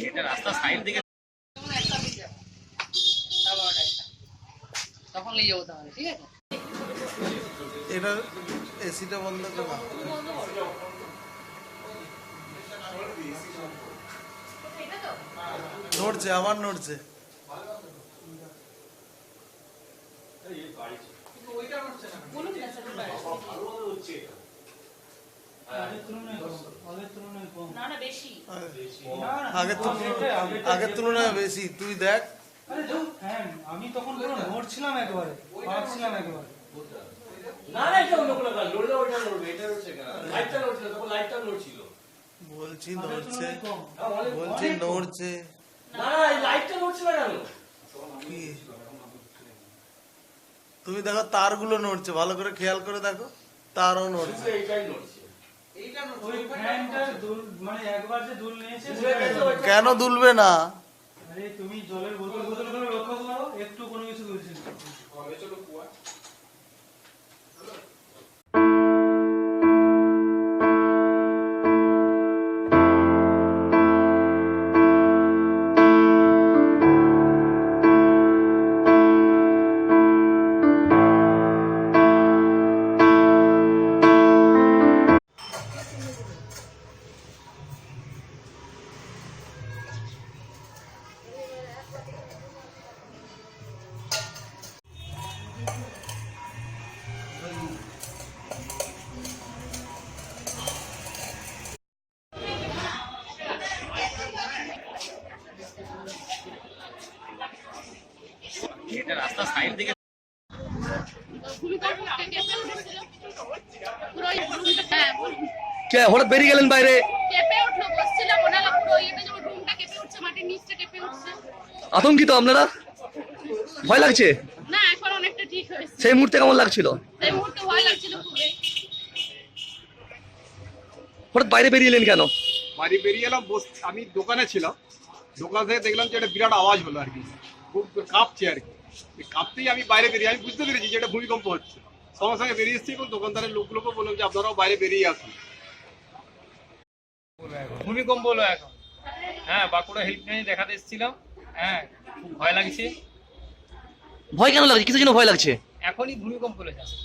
এটা রাস্তা সাইড দিকে তখন নিয়ে যাবো তাহলে, ঠিক আছে? এটা এসিটা বন্ধ করো। নড়ছে, আবার নড়ছে। আগের তুলনায় বেশি, তুই দেখ। আমি তখন পুরো নড়ছিলাম একবারে, পারছিলাম একবারে। বলছি নড়ছে, বলছি নড়ছে। কি তুমি দেখো তারগুলো নড়ছে, ভালো করে খেয়াল করে দেখো, তারও নড়ছে। ওই ফ্যানটা মানে একবার যে দুল নিয়েছে, কেন দুলবে না? আরে তুমি জলের বোতল করে লক্ষ্য করো, একটু কোনো কিছু দুলছে না। এটা রাস্তা সাইড দিকে হঠাৎ বেরিয়ে গেলেন বাইরে? আতঙ্কিত আপনারা? ভয় লাগছে? না, এখন অনেকটা ঠিক হয়েছে। সেই মুহূর্তে কেমন লাগছিল? সেই মুহূর্তে ভয় লাগছিল খুবই। হঠাৎ বাইরে বেরিয়ে এলেন কেন? বাড়ি বেরিয়ে এলাম, আমি দোকানে ছিলাম, দোকান থেকে দেখলাম যে একটা বিরাট আওয়াজ হলো আর কি, খুব কাঁপছে আর কি। কাঁপতেই আমি বাইরে বেরিয়ে, আমি বুঝতে পেরেছি যে এটা ভূমিকম্প হচ্ছে। সঙ্গে সঙ্গে বেরিয়ে এসেছি এবং দোকানদারের লোকগুলোকে বললাম যে আপনারাও বাইরে বেরিয়ে আসুন। ভূমিকম্প হলো এখন। হ্যাঁ, বাঁকুড়া হেল্পলাইনে দেখাতে এসেছিলাম। হ্যাঁ, খুব ভয় লাগছে। ভয় কেন লাগছে? কিসের জন্য ভয় লাগছে? এখনই ভূমিকম্প হলে যাচ্ছে।